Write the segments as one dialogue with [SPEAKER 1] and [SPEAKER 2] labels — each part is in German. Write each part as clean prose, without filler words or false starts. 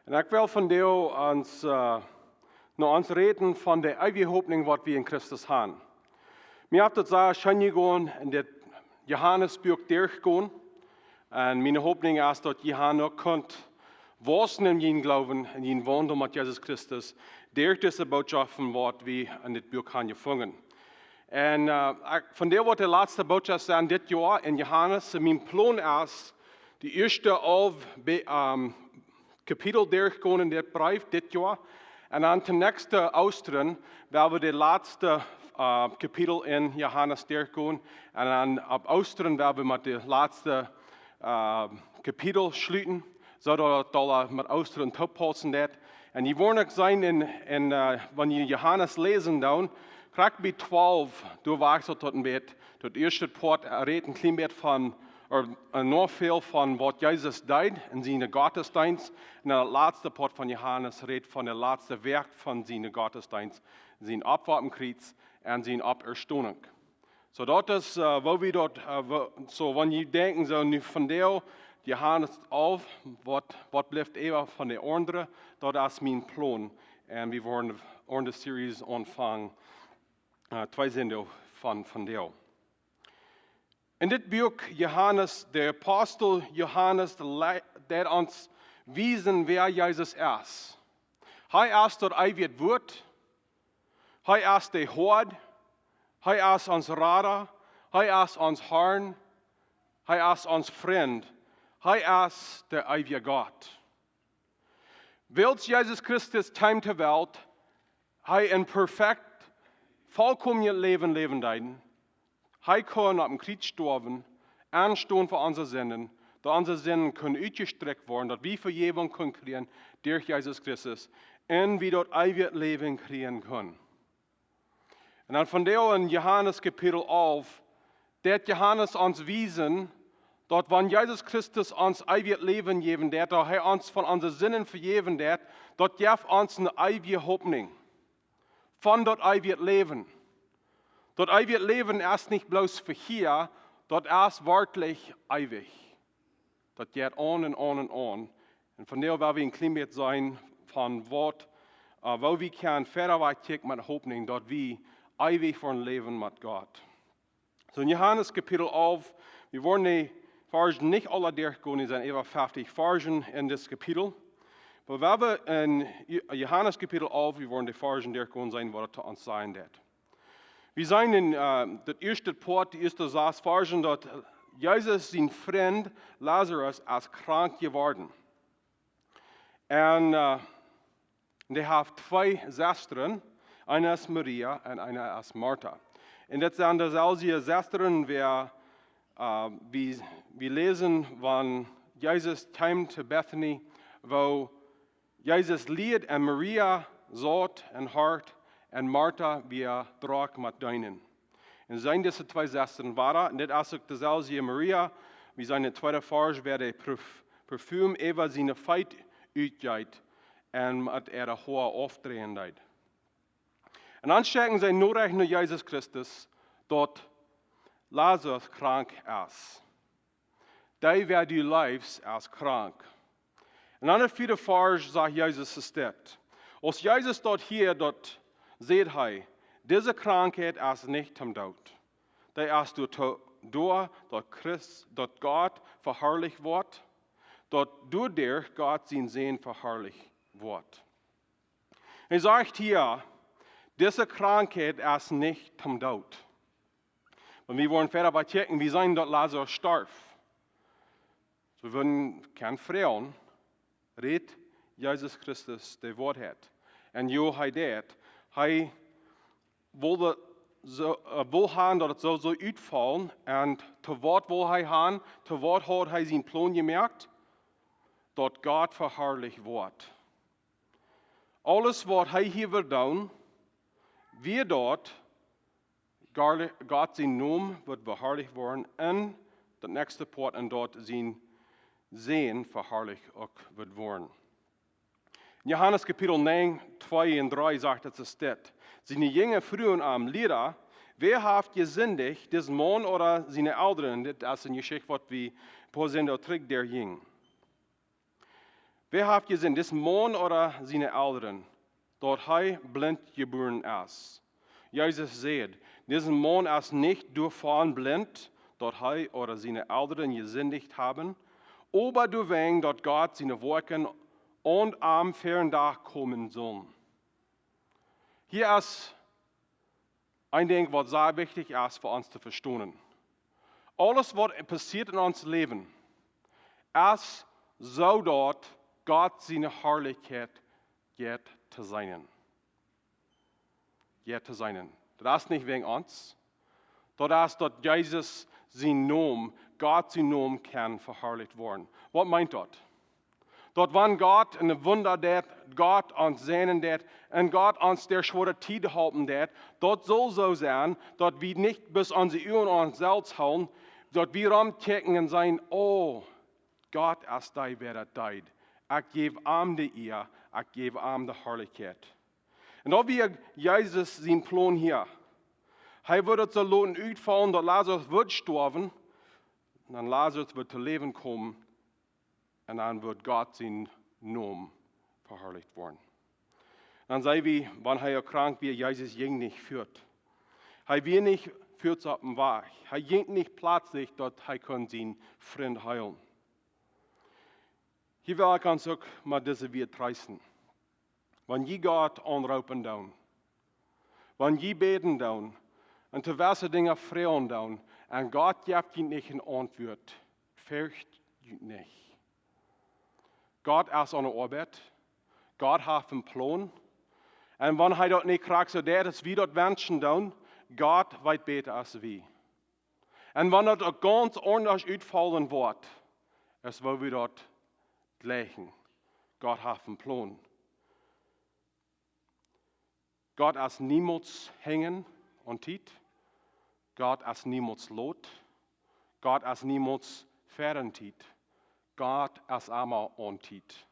[SPEAKER 1] En ik wil van jou ons reden van de eeuwige hoop wat we in Christus hebben. Ik heb dat zo schön gegaan in dit Johannesbuch doorgegaan. En mijn hoop is dat je nog kunt wassen in je geloven en je wandelen met Jezus Christus. Door deze boodschappen wat we in dit boek gaan gevangen. En van deel wat de laatste boodschap zijn dit jaar in Johannes, mijn plan is de eerste 11 kapitel doorgaan in dit brief dit jaar. En dan ten nächste Oosteren, waar we de laatste kapitel in Johannes doorgaan. En dan op Oosteren, waar we met de laatste kapitel sluiten, zodat we met Oosteren toepassen dat. En je wordt ook zijn wanneer je Johannes lezen dan, krijg je bij 12 doorwaarseld tot een beetje. Het eerste part redt een klein beetje van, nog veel van wat Jezus deed in zijn godsdienst. En het laatste part van Johannes redt van het laatste werk van zijn godsdienst, zijn opwartenkreuz en zijn Opparstonunk. So dat is wat we dat, wanneer je denkt, zo nu van deel, Johannes 11, wat blijft even van de andere, dat is mijn plan. En we worden de series ontvangen, 2 zinnen van deel. In dit boek, Johannes, de apostel Johannes, der ons wijzen wer Jezus is. Hij is dat eeuwig woord. Hij is de Hoord. Hij is ons Rader. Hij is ons Herrn. Hij is ons vriend. Hij is de eeuwige God. Wils Jezus Christus time ter wereld, hij een perfect, volkomen leven leiden. Hij kon op een kruis sterven, aanstaan voor onze zinnen, dat onze zinnen kunnen uitgestrekt worden, dat we vergeving kunnen krijgen door Jezus Christus en we dat eeuwig leven krijgen kunnen. En dan van deel in Johannes kapitel 11, dat Johannes ons wijzen, dat wanneer Jezus Christus ons eeuwig leven geven dat hij ons van onze zinnen vergeven dat geeft ons een eeuwige hoopning van dat eeuwig leven. Dat eeuwig leven is niet bloos voor hier, dat is werkelijk eeuwig. Dat gaat on en on en on. En van deel waar we een klein beetje zijn van wat we kunnen verder kijken met hoopning, dat we eeuwig voor een leven met God. So in Johannes kapitel 11, we worden die Versen nicht alle durchgehen, es sind etwa 50 Versen in das Kapitel. Aber wenn wir in Johannes Kapitel 11, wir wollen die Versen durchgehen sein, was es uns sein wird. Wir sind in das erste Part, die erste 6 Versen, dass Jesus, sein Freund Lazarus, als krank geworden. Und der hat 2 Schwestern, eine ist Maria und eine ist Martha. Und das sind dieselben Schwestern, wir lesen, wann Jesus kam zu Bethany, wo Jesus lied und Maria saat und hart und Martha wir drak mit deinen. Und zijn diese 2 Schwestern waren, und das ist auch dieselbe Maria, wie seine zweite Vers, wer der Parfüm über seine Feit uitgeht und mit ihrer Haar aufdrehen deed. Und dann stecken sie nodig naar Jesus Christus, dort Lazarus krank ist. Die wer du leefst, ist krank. En dan de 4e vers sagt Jesus es dit. Als Jesus dort hier, dort seht hij, diese Krankheit ist nicht zum Tod. Die ist durch, dort Gott verherrlicht wird, dort durch Gott sein Sehen verherrlicht wird. Er sagt hier, diese Krankheit ist nicht zum Tod. Und wir wollen verder checken, wie sein dort Lazarus starb. So würden kein Frauen, redet Jesus Christus die Wahrheit. Und jo, hij deed. Hij wilde haben, dat het so uitvallen. Und te wat wil hij haben, te wat hat hij zijn plan gemerkt? Dat Gott verherrlicht wordt. Alles wat hij hier wil doen, wie dort, Gott sein Namen wird verherrlicht worden und das nächste Part und dort sein Sehen verherrlicht auch wird worden. In Johannes Kapitel 9, 2 und 3 sagt es das. Seine jungen Frauen am Lehrer, wer hat gesündigt, des Mann oder seine Eltern? Das ist eine Geschichte, was wir ein paar Sender trägt, der ging. Wer habt gesehen, das Mann oder seine Eltern, dort hij blind geboren ist? Jesus sagt, diesen Mann ist nicht durchfahren blind, dort hij oder seine Eltern gesündigt haben, aber du wegen, dort Gott seine Worte und am fernen Tag kommen sollen. Hier ist ein Ding, was sehr wichtig ist für uns zu verstehen. Alles, was passiert in unserem Leben, ist so dort Gott seine Herrlichkeit geht zu sein. Geht zu sein. Das ist nicht wegen uns. Das ist, dass Jesus sein Namen, Gott sein Namen kann verherrlicht werden. Was meint das? Dort wann Gott eine Wunder tät, Gott uns sehnen tät, und Gott uns der schwere Tid halten tät, dort soll so sein, dass wir nicht bis unsere Ohren uns selbst halten, dass wir rumchecken und sagen, oh, Gott ist da, wer das deid. Ich gebe ihm die Ehre, ich gebe ihm die Herrlichkeit. Und da wir Jesus sein Plan hier, er wird so lauten uitfallen, dass Lazarus wird sterben, und dann Lazarus wird zu Leben kommen, und dann wird Gott sein Namen verherrlicht werden. Dann sei wie, wenn er krank wird, Jesus ging nicht führt. Er wird nicht führt auf dem Weg. Er ging nicht plötzlich, dort er kann seinen Freund heilen. Hier will ich uns auch mal diese Wort reißen. Wenn je Gott anrufen down, wenn je beten down, und diverse Dinge fragen down, und Gott gibt ihnen nicht eine Antwort, fürcht ihn nicht. Gott ist an der Arbeit, Gott hat einen Plan, und wenn er dort nicht kriegt, so der ist wie dort Menschen down, Gott weit besser als wir. Und wenn das auch ganz anders ausfallen wird, es will wir dort gleichen. Gott hat einen Plan. Gott ist niemals hängen und tiet. Gott ist niemals lot. Gott ist niemals fern tiet. Gott ist einmal on tiet.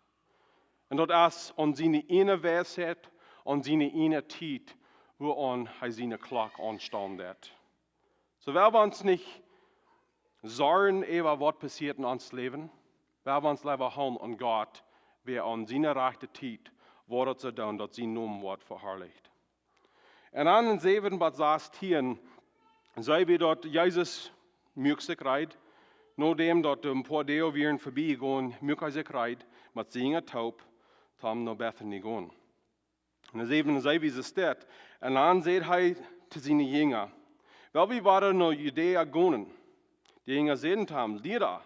[SPEAKER 1] Und dort ist an seine eine Weisheit und seine eine Tiet, wo er seine Glocke anstehen wird. So werden wir uns nicht sorgen über was passiert in unserem Leben. Werden wir uns lieber haben an Gott, wer an seine rechte Tiet wird zu tun, dass sein Namen wird verherrlicht. Und an den 7. was hier, sei wie dort Jesus möglich reit, nachdem dort ein paar Deo wären vorbeigehen, möglich reit, mit seiner Taub, tam nach Bethany gehen. Und der 7. sei wie es steht, und dann sagt er zu seinen Jüngern, weil wir waren nach Judäa gegangen. Die Jünger sehen haben, Lieder,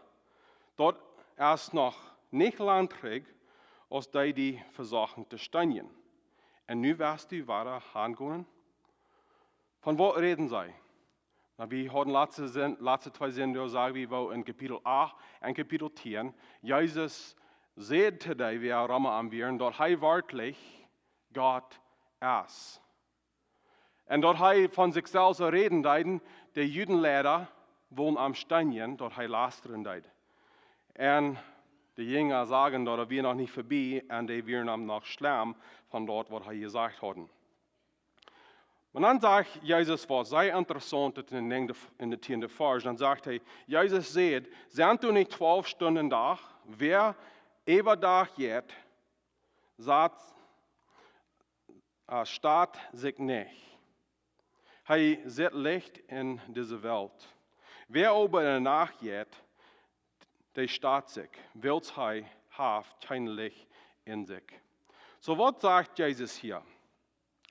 [SPEAKER 1] dort erst noch nicht lang träg, als die versuchen zu steigen. Und nu wirst du weiter hingehen. Von was reden sie? Na, wir hatten letzte 2 Sendungen, sagen wir, in Kapitel 8 und Kapitel 10, Jesus sagt today, wie er am Bieren, dort er wörtlich Gott ist. Und dort er von sich selbst reden, die Judenlehrer wohnen am Steinen, dort er lastern. Und die Jünger sagen, dort wir noch nicht vorbei, und die wären noch schlimm von dort, was er gesagt hat. Und dann sagt Jesus was sehr interessant in der 10. Vers. Dann sagt er, Jesus sagt, sind du nicht 12 Stunden da? Wer über Tag geht, staat sich nicht. Er sieht Licht in diese Welt. Wer über der Nacht geht, der staat sich, weil er hat kein Licht in sich. So was sagt Jesus hier?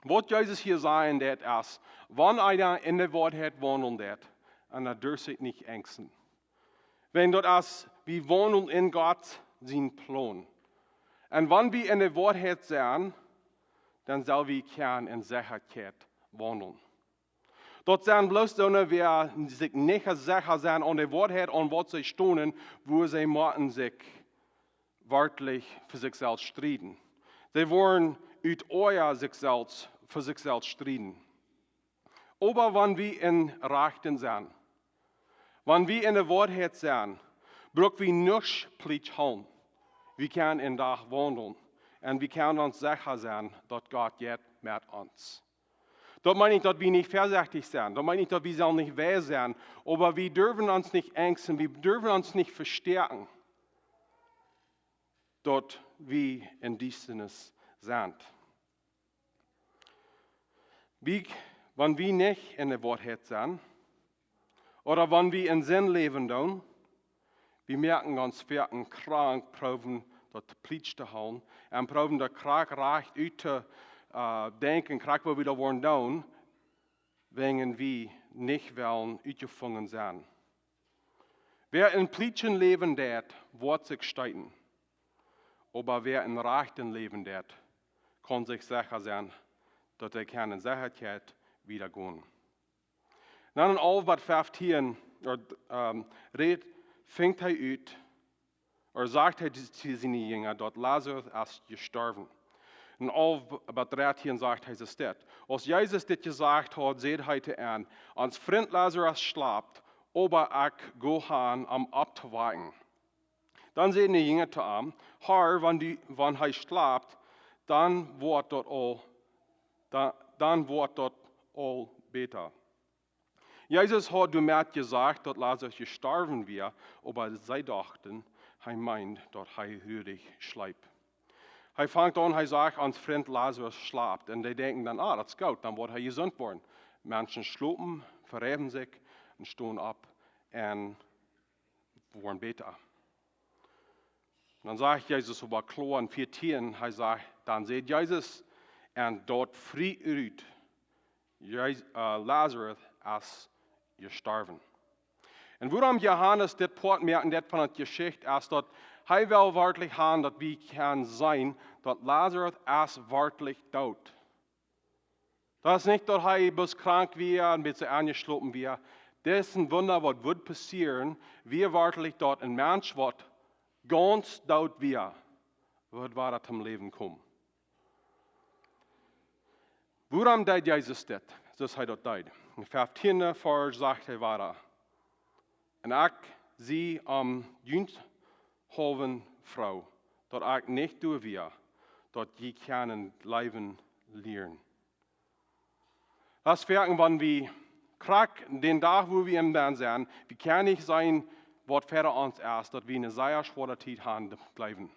[SPEAKER 1] Was Jesus hier sagen, das ist, wenn einer in der Wahrheit wohnen wird, und er dürft sich nicht ängsten. Wenn das ist, wir wohnen in Gott, sein Plan. Und wenn wir in der Wahrheit sind, dann soll wir können in Sicherheit wohnen. Dort sind bloß die, die sich nicht sicher sind an der Wahrheit, an was sie stehen, wo sie müssen sich wörtlich für sich selbst streiten. Sie wollen uit euer sich selbst für sich selbst streiten. Aber wenn wir in Rechten sind, wenn wir in der Wahrheit sind, brauchen wir nicht Pflicht haben. Wir können in der Tag wandeln und wir können uns sicher sein, dass Gott geht mit uns. Das meine ich, dass wir nicht vorsichtig sind. Das meine ich, dass wir nicht weh sein. Aber wir dürfen uns nicht ängsten. Wir dürfen uns nicht verstärken. Dort wir in Düsternis sind. Wenn wir nicht in der Wahrheit sind, oder wenn wir in Sinn leben tun, wir merken uns, wir werden krank, proben dort Plitsch zu hauen, und proben der Krank recht uit zu denken, krank, wo wir da wollen tun, wenn wir nicht wollen, uitgefangen sein. Wer in Plitschen leben wird, wird sich steiten. Aber wer in rechten leben wird, kann sich sicher sein, dass er in Sicherheit wieder gehen. Dann in all was 15 fängt er ut, oder sagt er zu seinen Jüngern, dass Lazarus ist gestorben. Und all was 13 sagt er es das. Als Jesus das gesagt hat, seht heute an, als Freund Lazarus schlaft, aber ich gehe hin, abzuwarten. Dann sehen die Jünger zu ihm, Herr, wenn er schlaft, dann wird dort all besser. Jesus hat damit gesagt, dass Lazarus gestorben wäre, aber sie dachten, er meint, dass er ruhig schläft. Er fängt an, er sagt, ans Freund Lazarus schlaft. Und die denken dann, das ist gut, dann wird er gesund worden. Menschen schlupen, verreben sich und stehen ab und werden besser. Dann sagt Jesus aber klar in 14, er sagt, dann sieht Jesus, und dort früh Lazarus ist gestorben. Und warum Johannes das Port merken, das von der Geschichte ist, dass er will wirklich haben, dass wir kann sein, dass Lazarus ist wirklich tot. Das ist nicht, dass er bis krank wäre und ein bisschen angeschlafen wäre. Das ist ein Wunder, was wird passieren, wie wirklich dort ein Mensch wird ganz tot wäre, wird weiter zum Leben kommen. Warum deed Jesus das? Dus hij dat deed. In 15e vers sagt hij weiter. En ik zie halven vrouw, dat ik niet doe weer, dat je kan leven leren. Das werken, wenn wir krank, den Tag, wo wir im Band sind, wir können nicht sein, was für uns ist, dass wir eine sehr schwere Zeit haben bleiben.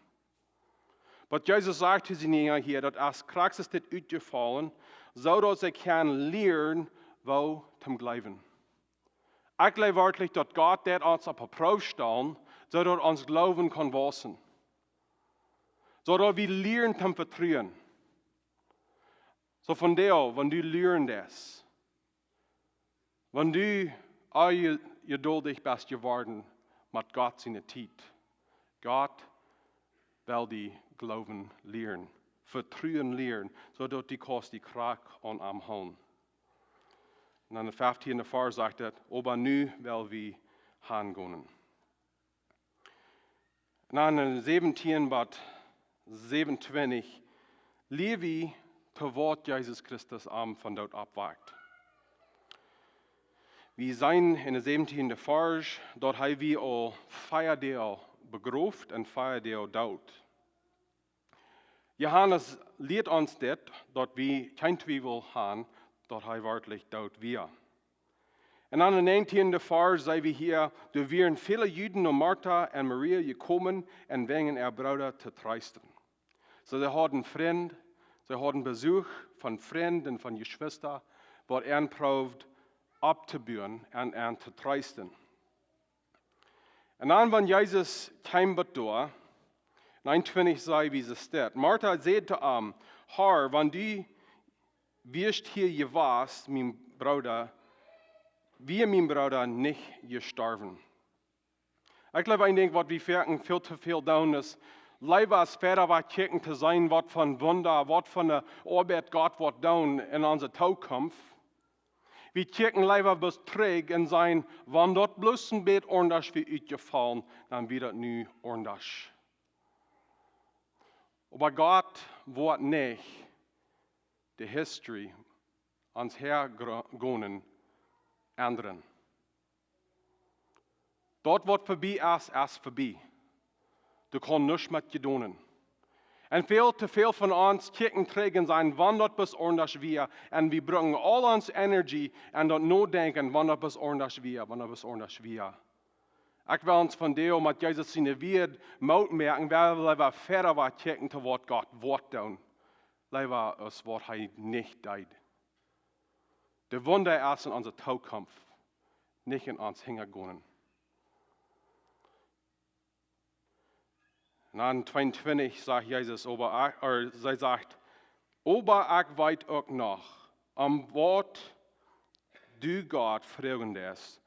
[SPEAKER 1] Aber Jesus sagt zu seinen Jüngern hier, dass als krank ist das ausgefallen, so dass sie können lernen, wo zum Glauben. Ich glaube wirklich, dass Gott das uns auf die Probe stellen, so dass uns Glauben kann wachsen. So dass wir lernen zum Vertrauen. So von der, wenn du lernst, wenn du geduldig bist geworden mit Gott seine Zeit, Gott will die Glauben lernen, Vertrauen lernen, sodass die kannst die Kraft an am holen. Und dann der 15. Vers sagt er, aber nu will wir hingehen. Und dann in 17, Bad 27, Levi zu Wort Jesus Christus von dort abwagt. Wir sind in der 17. Vers, dort haben wir auch Feierdeel begraft und Feierdeel dort. Johannes lehrt uns das, dass wir kein Zweifel haben, dass er wirklich dort wir. Und an der 19. Vers sehen wir hier, da wären viele Juden und Martha und Maria gekommen und wegen ihr Bruder zu trösten. So sie hatten Freund, sie hatten Besuch von Freunden und von Geschwistern, was er probt abzubauen und zu trösten. Und dann, wenn Jesus kam da, 29 sei, wie es steht. Martha sagte zu ihm, Herr, wenn du wirst hier gewasst, mein Bruder, wie mein Bruder nicht gestorben. Ich glaube, was wir merken, viel zu viel tun ist, lieber als Väter was kicken zu sein, was von Wunder, was von der Arbeit Gott wird tun in unserer Zukunft. Wir kicken lieber bis träg und sein, wenn dort bloß ein Bett ordentlich wie euch gefallen, dann wird das nie ordentlich. Aber Gott wird nicht die History ans Hergehen ändern. Dort wird vorbei ist vorbei. Du kannst nichts mit dir tun. Und viel zu viel von uns kicken trägen sein, wann dort bis ordentlich wir. Und wir bringen all uns Energie und dort nur denken, wann dort bis ordentlich wir, wann dort bis ordentlich wir. Ich will uns von dem, mit Jesus seine Wert Mut merken, weil wir fairer war checken, zu was Gott Wort tun. Leider das Wort er nicht deid. Der Wunder erst in unserer Zukunft, nicht in uns Hintergrund. Und dann 22 sagt Jesus, sie sagt, aber ich weiß auch noch, am Wort du Gott fragen das,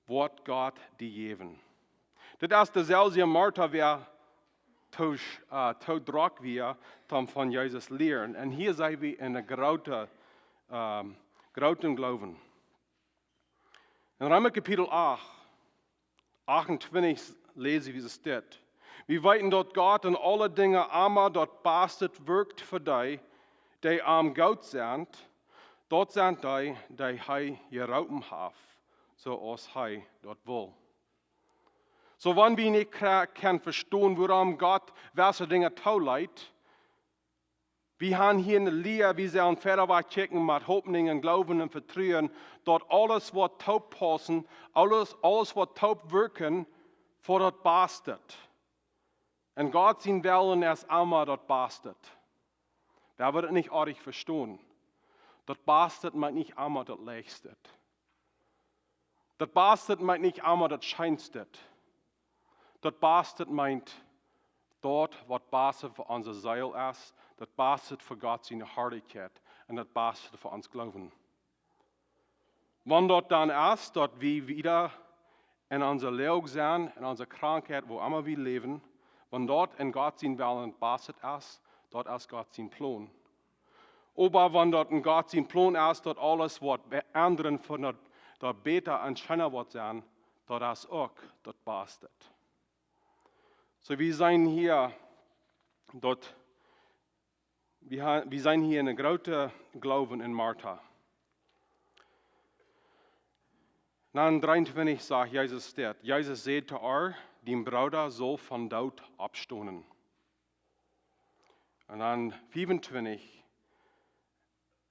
[SPEAKER 1] Wort Gott die geben. Das ist derselbe Martha, wer zu drock wir, von Jesus lernen. Und hier sind wir in einer großen Glauben. In Römer Kapitel 8, 28 lese ich, wie es steht. Wir weten dort Gott in alle Dinge einmal dort bastet wirkt für die, die am Gott sind. Dort sind die Hei gerauben hat, so als Hei dort will. So wenn wir nicht können verstehen, warum Gott welche Dinge tauleitet, wir haben hier eine Lehre, wie sie an Federweich checken mit Hoffnung, Glauben und Vertrauen, dort alles, was taub passen, alles, was taub wirken, vor dort bastet. Und Gott sein Willen erst einmal dort bastet. Wer wird es nicht ordentlich verstehen? Dort bastet meint nicht einmal dort leichtet. Dort bastet meint nicht einmal dort scheinstet. Dort bastet meint dort, was bastet für unser Seil ist, dort bastet für Gott seine Herrlichkeit und dort bastet für uns Glauben. Wenn dort dann ist, dort wir wieder in unser Leben sind, in unserer Krankheit, wo immer wir leben, wenn dort in Gott sein Willen bastet ist, dort ist Gott sein Plan. Aber wenn dort in Gott sein Plan ist, dort alles, was anderen von dort besser und schöner wird sein, dort ist auch dort bastet. So wir sind hier dort, wir sind hier in einer großen Glauben in Martha. Dann 23 sagt Jesus steht, Jesus sagt zu ihr, dein Bruder soll von Tod abstoßen. Und dann 25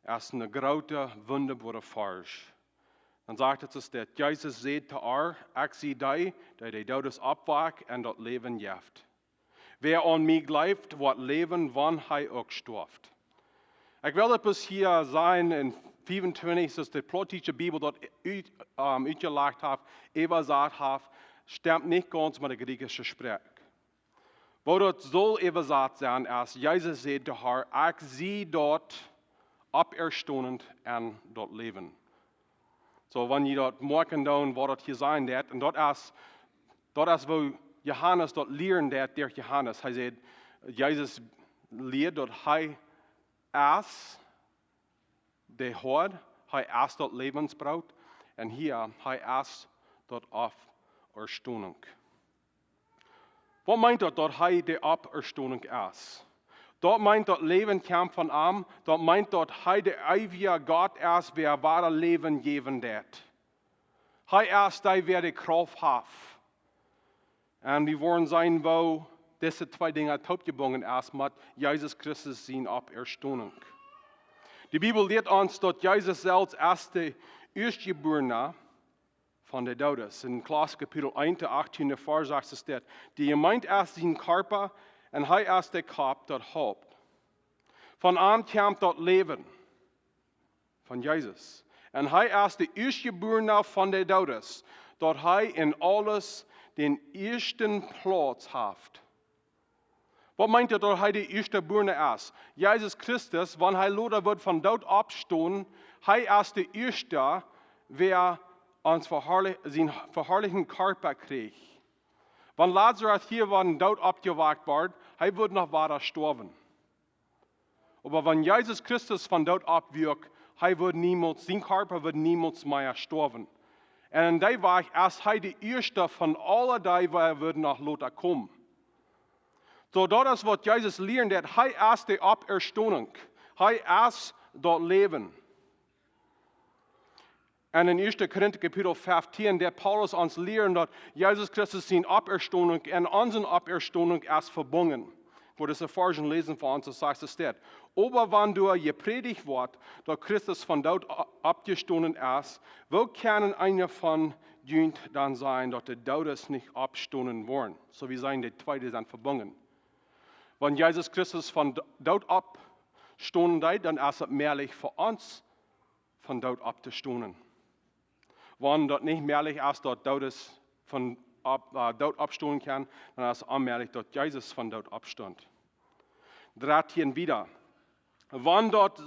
[SPEAKER 1] ist eine große, wunderbare Farsch. Dann sagt er zu steht, Jesus sagt zu ihr, ich sehe die Todes abwach und dort Leben jaft. Wer an mich glaubt, wird leben, wann er auch stirbt. Ich will etwas hier sein in 25, dass die plotische Bibel dort uitgelegt hat, übersagt hat, stimmt nicht ganz mit der griechischen Sprache. Wo dort soll übersagt sein, als Jesus sagt zu ihr, ich sehe dort auferstehend und dort leben. So, wenn ihr dort morgen dann, wo dort hier sein wird, und dort ist, wo Johannes dort lehren wird, der Johannes, er sagt, Jesus lehrt dort, er ist der Hort, er ist dort Lebensbrot, und hier, er ist dort Auferstehung. Was meint dort, die Auferstehung ist? Dort meint dort Leben kommt von ihm, dort meint dort der ewige Gott ist, wer wahre Leben geben wird. Ist der, wer die Kraft hat. Und wir wollen sein, wo diese zwei Dinge taubgebunden ist, mit Jesus Christus seine Auferstehung. Die Bibel lehrt uns, dass Jesus selbst erst der Erstgeborene von der Todes. In Klaus Kapitel 1, 18, Vers sagt es dort, die meint erst seinen Körper, und er ist der Kopf, dort Haupt. Von ihm kommt dort Leben, von Jesus. Und er ist der Erstgeborene von der Todes, dort in alles den ersten Platz hat. Was meint er, dort der Erstgeborene ist? Jesus Christus, wenn Loder wird von dort abstehen, ist der Erste, wer uns seinen verherrlichten Körper kriegt. Wenn Lazarus hier von dort abgewagt wird, wird noch weiter sterben. Aber wenn Jesus Christus von dort abwirkt, sein Körper wird niemals mehr sterben. Und in der war erst der Erste von allen, die würden nach Lothar kommen. So, das ist, was Jesus lernt, er ist die Auferstehung. Er ist dort Leben. Und in 1. Korinther Kapitel 15, der Paulus uns lernt, dass Jesus Christus seine Auferstehung und unsere Auferstehung ist verbunden. Wo das Erforschen lesen von uns, das sagt es steht. Aber wenn du gepredigt wird, dass Christus von dort abgestanden ist, wo können einer von dient dann sein, dass die Todes nicht abstoßen wollen. So wie sein, die Zweite sind verbunden. Wenn Jesus Christus von dort abstoßen hat, dann ist es mehrlich für uns, von dort abzustoßen. Wenn dort nicht mehrlich ist, dass Todes von dort abstoßen kann, dann ist es unmehrlich, dass Jesus von dort abstund. 13 wieder. Wenn dort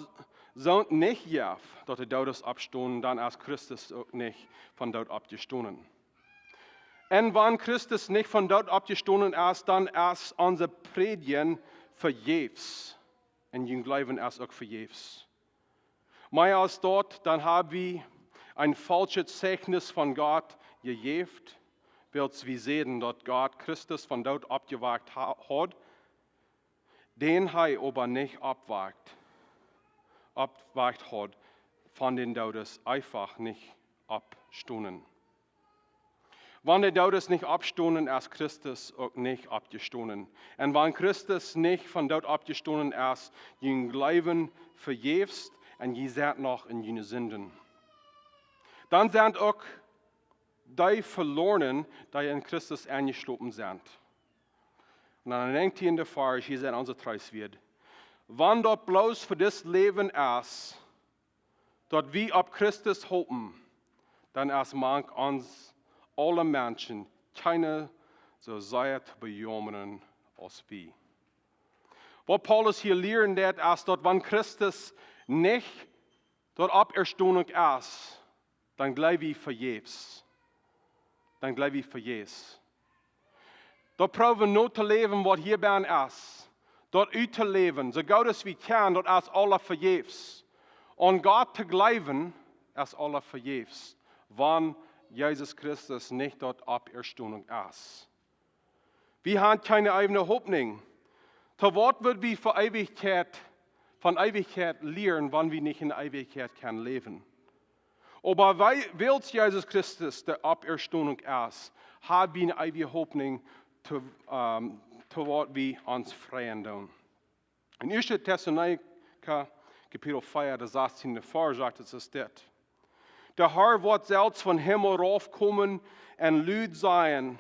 [SPEAKER 1] so nicht darf, dass die Todes abstoßen, dann ist Christus auch nicht von dort abgestoßen. Und wenn Christus nicht von dort abgestoßen ist, dann ist unser Predigen vergebens. Und ihr Glauben ist auch vergebens. Mehr als dort, dann haben wir ein falsches Zeugnis von Gott gegeben, weil wir sehen, dass Gott Christus von dort abgewagt hat, den er aber nicht abwagt hat, von den Todes einfach nicht abstoßen. Wenn die Todes nicht abstoßen, ist Christus auch nicht abgestoßen. Und wenn Christus nicht von dort abgestoßen ist, ihr Glauben vergebens und ihr seid noch in jene Sünden. Dann sind auch die verloren, die in Christus eingeschlossen sind. Und dann denkt ihr in der Vers, hier sind unsere Treis wird. Wenn dort bloß für das Leben ist, dort wir auf Christus hoffen, dann ist manch uns alle Menschen keine so sehr zu bejammern als wir. Was Paulus hier lernt, ist, dass wenn Christus nicht dort Auferstehung ist, dann glaube ich vergebens. Dann glaube ich vergebens. Dort proben wir nur zu leben, was hier bei uns ist. Dort zu leben, so gut es wir können, dort ist alles vergebens. Und Gott zu glauben, ist alles vergebens. Wenn Jesus Christus nicht dort Auferstehung ist. Wir haben keine eigene Hoffnung. Zu Wort wird wir von Ewigkeit lernen, wenn wir nicht in Ewigkeit können leben. Aber weil Jesus Christus der Auferstehung ist, haben wir eine ewige Hoffnung, zu Wort wir uns freuen tun. In 1. Thessaloniker, Kapitel 4, der 16. Vers sagt es das. Der Herr wird selbst von Himmel raufkommen und Lüd sein,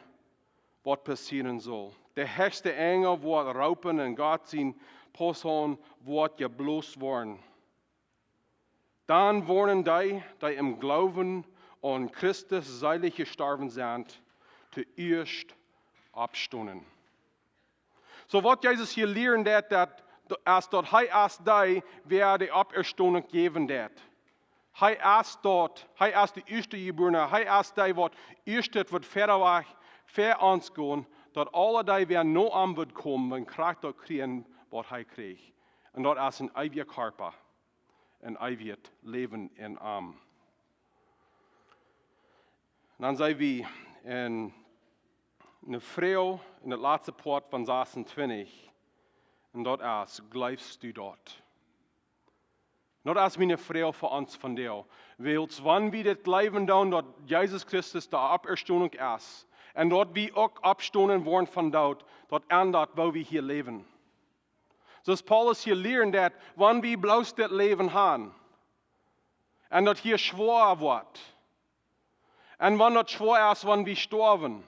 [SPEAKER 1] was passieren soll. Der höchste Engel wird raupen und Gott sein Posaun wird geblost werden. Dann werden die im Glauben an Christus seilig gestorben sind, zuerst abstoßen. So was Jesus hier lernt, dass dort erst die, wer die Auferstehung geben wird. Hij is de eerste geborene, hij is die wat eerst wordt ver ons gaan, dat alle die weer no aan wordt komen, en kracht dat krijgen wat hij kreeg. En dat is een eeuwige Körper, een eeuwig leven in arm. Dan zijn we in een vrouw in het laatste poort van 26, en dat is, blijfst u dort. Not als meine Frau für uns von dir. Weil wann wir das Leben tun, dass Jesus Christus der Auferstehung ist. Und dort wir auch abstoßen worden von dort ändert, wo wir hier leben. So ist Paulus hier lernt, dass wenn wir bloß das Leben haben, und dort hier schwor wird, und wenn dort schwor ist, wenn wir sterben,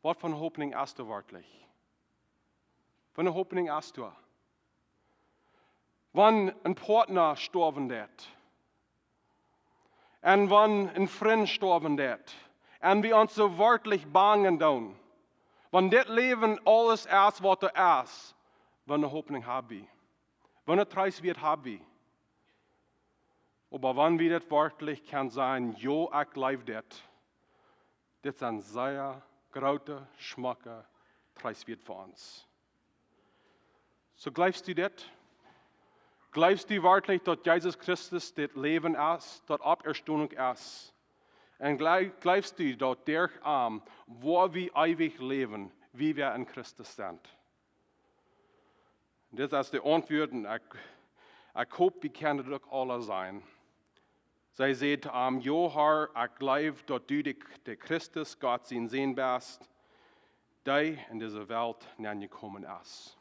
[SPEAKER 1] was von Hoffnung hast du wirklich? Von der Hoffnung hast du? Wenn ein Partner sterben wird, und wenn ein Freund sterben wird, und wir uns so wörtlich bangen tun, wenn das Leben alles ist, was ist, wenn eine Hoffnung haben wir, wenn eine Preis wird haben wir. Aber wenn wir das wörtlich kann sein, jo, ich lebe das ist ein sehr großer, schmacker Preis wird für uns. So glaubst du das? Glaubst du wirklich, dass Jesus Christus das Leben ist, das Auferstehung ist? Und glaubst du, dass der Arm, wo wir ewig leben, wie wir in Christus sind? Das ist die Antwort, und ich hoffe, wir können das alle sein. Sie sagt, ja, Herr, ich glaube, dass du der Christus, Gott sein Sehen bist, der in diese Welt gekommen ist.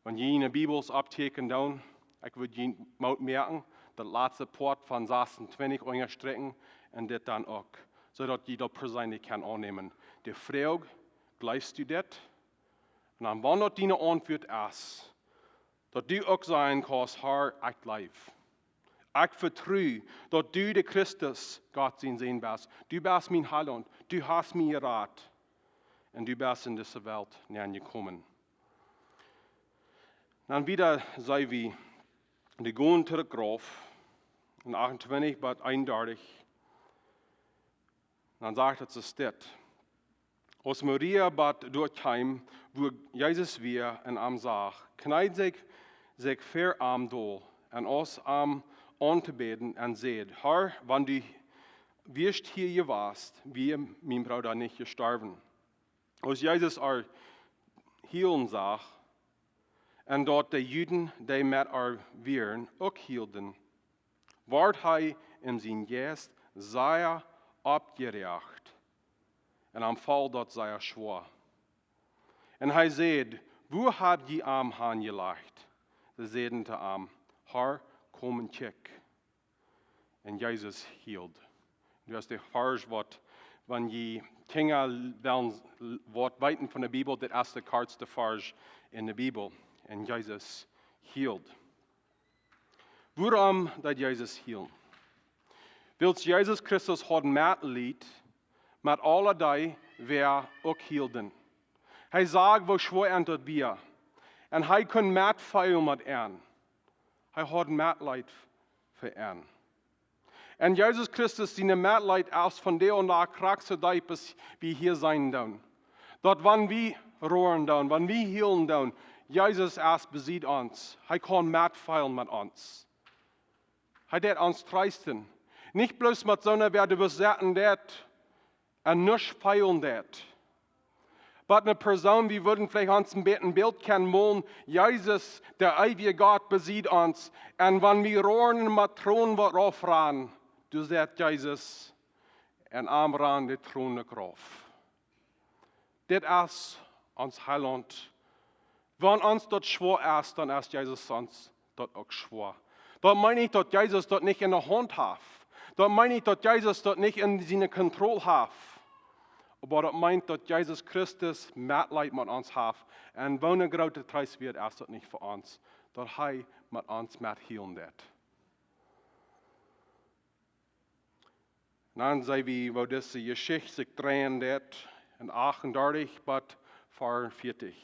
[SPEAKER 1] Wenn ihr in der Bibel abteken, ich würde Ihnen merken, dat laatste poort van 26 Unger strekken en dit dan ook, zodat je dat persoonlijk kan aannemen. De vraag, blijfst u dit? En dan wanneer die antwoord is, dat du ook zijn kan, haar, ik blijf. Ik vertrouw dat du de Christus Gott zijn zin bist. Du bist mijn heiland, du hast mij raad. En du bist in deze wereld naar gekomen. Dan wieder zei we, de gaan ter graf, in 28 bis 31. Dan sagt het zo dit. Als Maria bad doorkwam, wo Jezus weer en am zag, kniet zich ver am dol en ons am aan te beden en zei, Herr, wanneer du wirst hier gewaast, wie mijn Bruder niet gestorven. Als Jezus hielen zag, en dat de Juden die met wieren ook hielden, werd hij in zijn geest zeer opgericht. En am val dat zeer schwaar. En hij zei, wo habt je am aangelegd? Ze zeiden te hem, Herr, kom en check. En Jezus hield. Du hast de Vers wat, wanneer je Kinder wat weten van de Bijbel, dat is de kortste vers in de Bijbel. En Jezus hield. Waarom dat Jezus hield? Wils Jezus Christus had medelijden met alle die wir ook hielden. Hij zag, wo schwer en dat wir. En hij kon medveilen met en. Hij had medelijden voor en. En Jezus Christus, die medelijden als van de en daar krachtste dijpes wie hier zijn dan. Dat wanneer we roeren dan, wanneer we hielen dan, Jezus is beziet ons. Hij kan medveilen met ons. Hij deed ons troosten. Niet bloos met zo'n werden bezetten dat en niet feilen dat. Maar een persoon, wie würden vielleicht ons een beeld kennen wollen, Jezus, der eeuwige Gott, beziet ons. En wanneer we roeren met troon wat afraan, du zegt Jezus, en aanraan de troon graf. Dit is ons heiland. Wanneer ons dat schwaar is, dan is Jezus ons dat ook schwaar. Dat meint niet dat Jezus dat niet in de hand heeft. Dat meint niet dat Jezus dat niet in zijn controle heeft. Maar dat meint dat Jezus Christus medelijden met ons heeft. En wanneer grote prijs wordt, is dat niet voor ons. Dat hij met ons medhielen deed. Dan zei we, wo deze geschichte zich draaien deed, in 38 bis 44.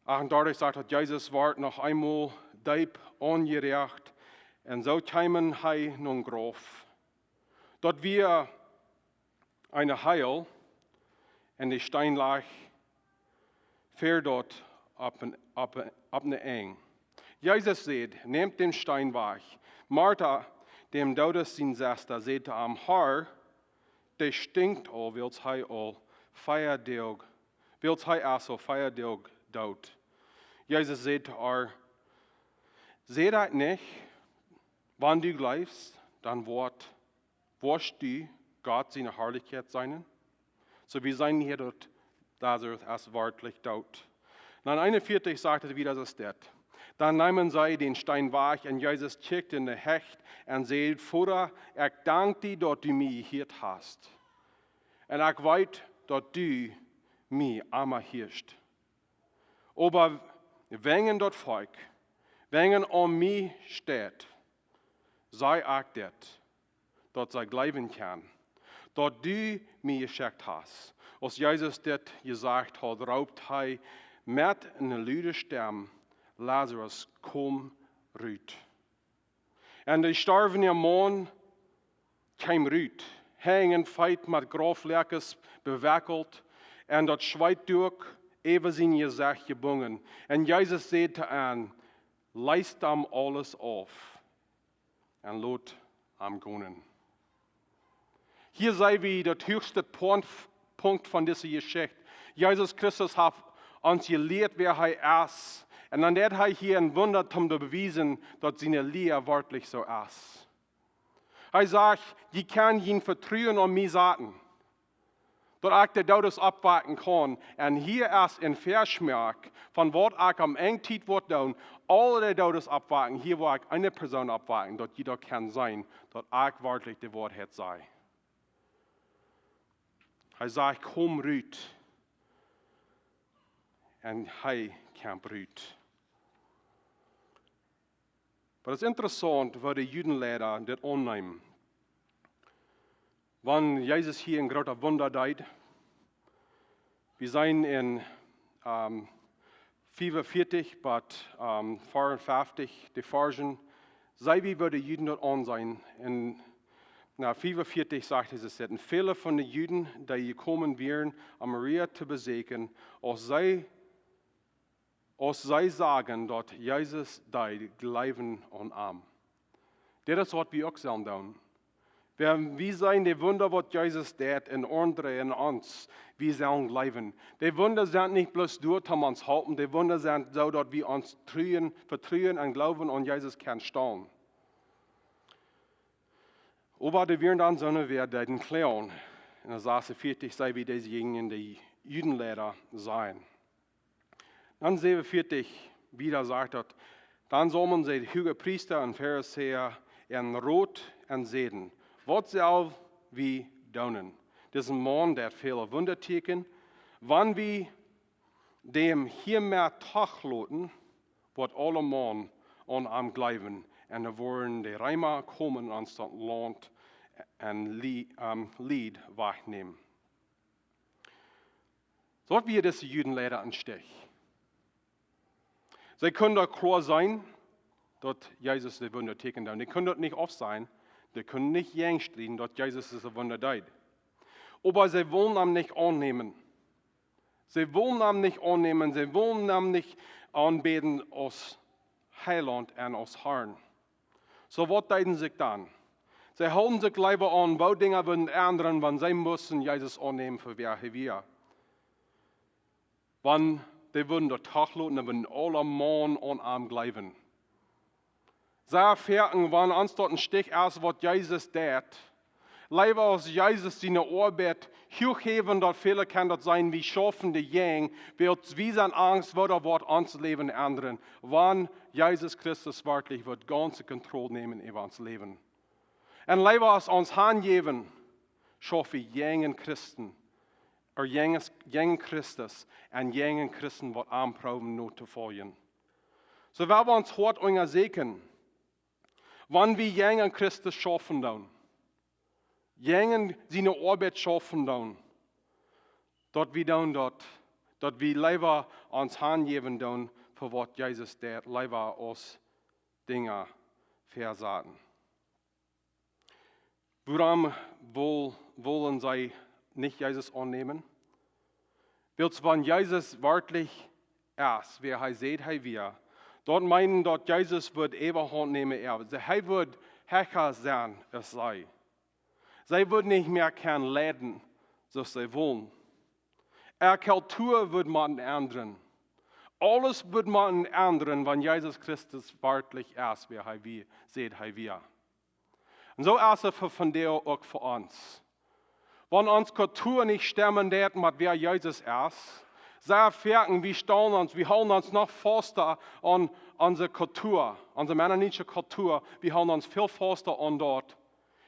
[SPEAKER 1] 38 sagt, dat Jezus wordt nog eenmaal diep aangerecht en zo kwamen hij nun graf. Dat wir eine Heil en de Stein lag ver dort op een eng. Jezus zei, nehmt den Stein weg. Martha, dem Dodes zijn Zester, zei te hem, Herr, de stinkt al, wils hij al feierdag, wils hij also feierdag dood. Jezus zei te haar, zei dat niet, wanneer du gleifst, dan wirst du Gott seine Herrlichkeit sein. So wie sein hier dort Lazarus als wortlich dood. Dann 41 sagt er wieder, das steht. Dann nahmen sie den Stein weg und Jesus checkte in der Hecht und sagte, Vater, ich danke dir, dass du mich hier hast. Und ich weiß, dass du mich immer hirst. Aber wenn dort Volk, wenn an mich steht, sei ich das, dass sie glauben kann. Dat du mij geschickt hast. Als Jezus dit gezegd had, raubt hij met een luide stem, Lazarus, kom uit. En de stervende man kwam uit, hangend feit met graflekkers bewikkeld, en dat zwijtdoek even zijn gezicht gebonden. En Jezus zei te hen, lijst hem alles af, en laat hem gaan. Hier sei wie der höchste Punkt von dieser Geschichte. Jesus Christus hat uns gelehrt, wer er ist. Und dann hat er hier ein Wunder, um zu beweisen, dass seine Lehre wörtlich so ist. Er sagt, die kann ihn vertrauen und mich sagen. Dat ik de dodes opwaken kan. En hier is een versmerk van wat ik am eng tijd wordt doen. Alle de dodes opwaken. Hier waar ik een persoon opwaken. Dat jeder kan zijn. Dat ik werkelijk de waarheid sei. Hij zegt, kom uit. En hij kamp uit. Maar het is interessant waar de Judenleider dit aannemen. Wanneer Jezus hier een grote wonder deed. We zijn in 45 tot 54, de Versen. Zij wie de Juden dort aan zijn. En na 45 zegt hij zitten. Vele van de Juden die gekomen wären, om Maria te bezoeken, als zij sagen, dat Jezus deed, geloven aan hem. Dit is wat we ook zullen doen. Wie zijn de Wunder, wat Jezus deed in andere in ons, wie zullen geloven. Die Wunder zijn niet bloß door om ons helpen, die Wunder zijn zo dat we ons vertrouwen en geloven aan Jezus kan staan. Aber die werden dann so weer den Clown. In der 46 sei wie diejenigen, die Judenlehrer sein. Dann 47 wieder sagt er, dann soll man sie hohe Priester und Pharisäer in Rot und Seden. Was soll wie doen? Diesen Mann, der viele Wunder teken, wann wir dem hier mehr Tag loten, wird alle Mann an am glauben. En er worden de Rijmer komen aan dat land en lied wegnemen. Zo wie deze Judenleider aan stich. Zij kunnen klar zijn dat Jezus de Wunder teken deed. Die kunnen dat niet af zijn. Die kunnen niet jengstriden dat Jezus deze Wunder deed. Aber sie wollen ihn nicht annehmen. Sie wollen ihn nicht annehmen. Sie wollen ihn nicht anbeten als Heiland und als Herrn. So was deuten sich dann? Sie halten sich lieber an, wo Dinge würden ändern, wenn sie müssen Jesus annehmen, für wer wir. Wenn die würden der Tag lassen, dann würden alle Mann an ihm glauben. Sie erfahren, wenn uns dort ein Stich ist, was Jesus tät. Lieber als Jesus seine Arbeit hochheben, dort viele kann das sein, wie schaffen die Jeng, wird wie seine Angst, wo der Wort ans Leben ändern, wann Jesus Christus wirklich wird ganze Kontrolle nehmen über uns Leben. Und lieber als uns hingeben, schaffen jengen Christen, jengen Christus, und jengen Christen, was anproben, nur zu folgen. So werden wir uns hart Unger sehen, wann wir jengen Christus schaffen dann. Jengen seine Arbeit schaffen dann. Dort wir dann dort wir lieber uns hingeben dann, für was Jesus der lieber als Dinge versagen. Warum wollen sie nicht Jesus annehmen? Weil wenn Jesus wirklich ist, wer er sieht, er wir, dort meinen, dass Jesus wird Eberhand nehmen, er wird Herrscher sein, es sei. Sie würden nicht mehr kein leiden, so sie wollen. Kultur wird man ändern. Alles wird man ändern, wenn Jesus Christus wirklich ist, wer er sieht, er wir. Und so ist es von der auch für uns. Wenn uns Kultur nicht stemmen wird, mit wer Jesus ist, sie erfahren, wir stehen uns, wir halten uns noch fester an unsere Kultur, unsere mennonitsche Kultur, wir halten uns viel fester an dort.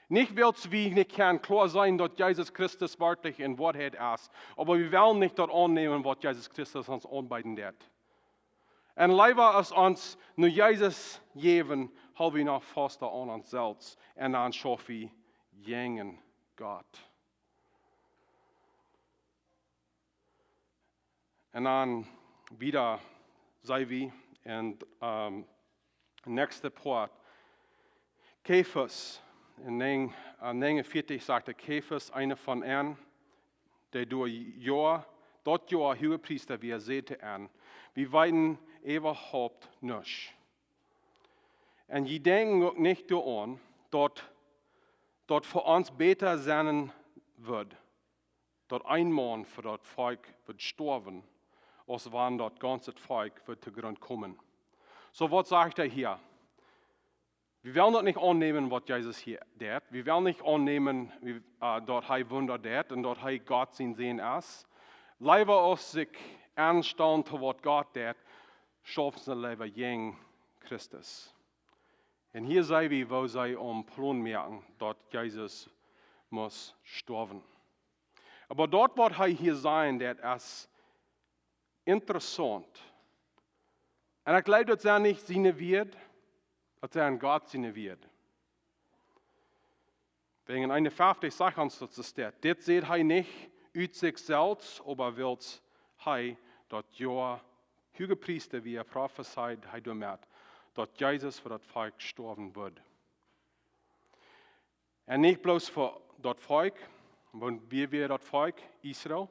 [SPEAKER 1] Nicht, weil wir nicht klar sein, dass Jesus Christus wirklich in Wahrheit ist, aber wir wollen nicht dort annehmen, was Jesus Christus uns anbieten wird. Und lieber als uns nur Jesus geben, halten wir noch fester an uns selbst und dann schaffen wir jengen Gott. Und dann wieder sei wir in nächster Part. Kephas. In 49 sagte Kephas, einer von ihnen, der durch dort Jahr Hohepriester, wie seht an, wir weiden überhaupt nicht. Und die denken auch nicht daran, dort für uns besser sein wird, dort ein Mann für das Volk wird sterben, als wann das ganze Volk wird zugrunde kommen. So was sagt er hier? Wir werden das nicht annehmen, was Jesus hier tut. Wir werden nicht annehmen, dort er Wunder tut und dort er Gott sein Sehen ist. Leider uns sich anstellen zu was Gott tut, schaffen sie leider gegen Christus. Und hier sei wir, wo sie Plan merken, dort Jesus muss sterben. Aber dort, wo er hier sein, das ist interessant. Und ich glaube, dass er nicht seine wird, dass er ein Gott seine wird. Wegen einer 50 Sachen, das ist das sieht er nicht aus sich selbst, aber will er, dass ja, Hüge Priester, wie er prophezeit, er damit, dass Jesus für das Volk gestorben wird. Und nicht bloß für das Volk, und wir das Volk, Israel,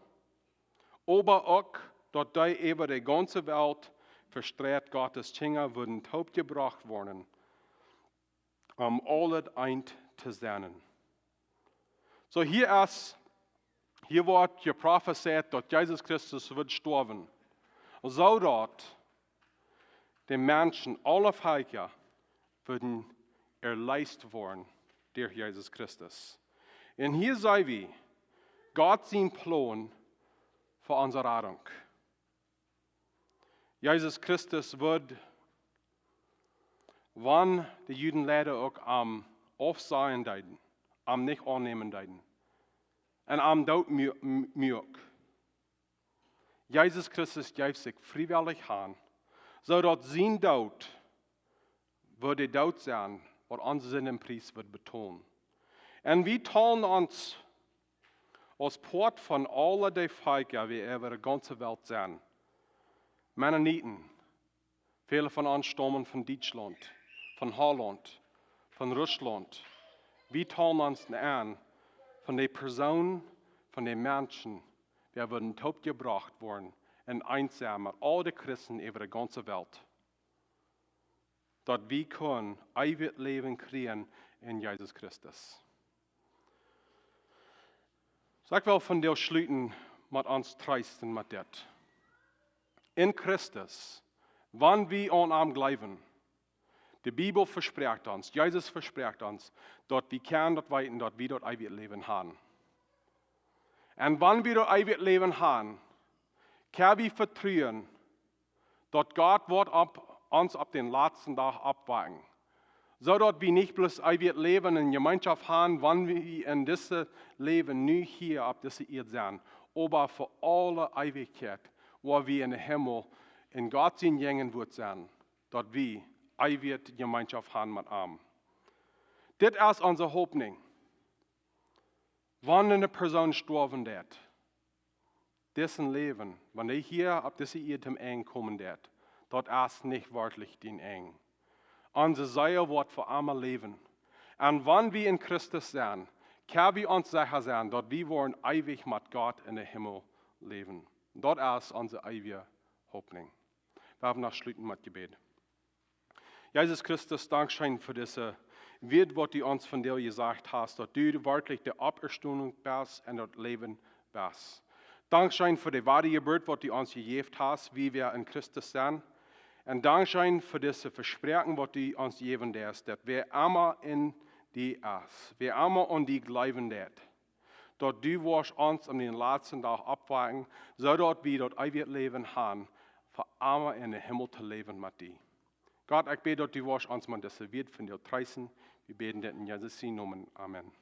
[SPEAKER 1] aber auch, dass über die ganze Welt verstreut Gottes Kinder würden taub gebracht worden, alle eint zu sein. So hier wird geprophezeit, dass Jesus Christus wird sterben. So dass die Menschen, alle Völker, würden erleist worden durch Jesus Christus. Und hier sei wir, Gott sein Plan für unsere Rettung. Jesus Christus wird, wann die Juden leider auch am Aufsehen deuten, am nicht annehmen deuten, und am Tod mög. Jesus Christus gibt sich freiwillig an, sodass sein Tod wird der Tod sein, was unser Sinn im Preis wird betonen. Und wir tun uns als Port von allen den Völkern, wie über die ganze Welt sind. Mennoniten, viele von uns stammen von Deutschland, von Holland, von Russland. Wir tun uns an von den Personen, von den Menschen, die werden taub gebracht worden und einsam mit all den Christen über die ganze Welt. Dass wir können ewiges Leben kriegen in Jesus Christus. Ich will von dir schließen mit uns treisten mit das. In Christus, wann wir an ihm glauben, die Bibel verspricht uns, Jesus verspricht uns, dass wir können dort weiten, dass wir dort ewiges Leben haben. Und wenn wir dort ewiges Leben haben, können wir vertrauen, dass Gott wird uns ab den letzten Tag abwagen. So dass wir nicht bloß ewiges Leben in Gemeinschaft haben, wenn wir in diesem Leben nicht hier auf dieser Erde sind, aber für alle Ewigkeit, wo wir in den Himmel in Gott sein gängen wird sein, dass wir ewige Gemeinschaft haben mit ihm. Das ist unsere Hoffnung. Wenn eine Person sterben wird, dessen Leben, wenn er hier auf diese Erde zum Ende kommen wird, dort ist nicht wörtlich den Eng. Unser Seele wird für einmal leben. Und wenn wir in Christus sind, können wir uns sicher sein, dass wir wollen ewig mit Gott in den Himmel leben. Dort ist unsere ewige Hoffnung. Wir haben noch schließen mit Gebet. Jesus Christus, Dankeschön für diese Wort, was du uns von dir gesagt hast, dass du wirklich die Opparstonunk bist und das Leben bist. Dankeschön für die wahre Geburt, was du uns gegeben hast, wie wir in Christus sind. Und Dankeschön für diese Versprechen, was du uns gegeben hast, dass wir immer in die ist, wir immer an die glauben wird. Dass du wirst uns an den letzten Tag abwagen, sodass wir dort ewig Leben haben, für immer in den Himmel zu leben mit dir. Gott, ich bete, dass du wirst uns mal das wird von dir preisen. Wir beten das in Jesus' Namen. Amen.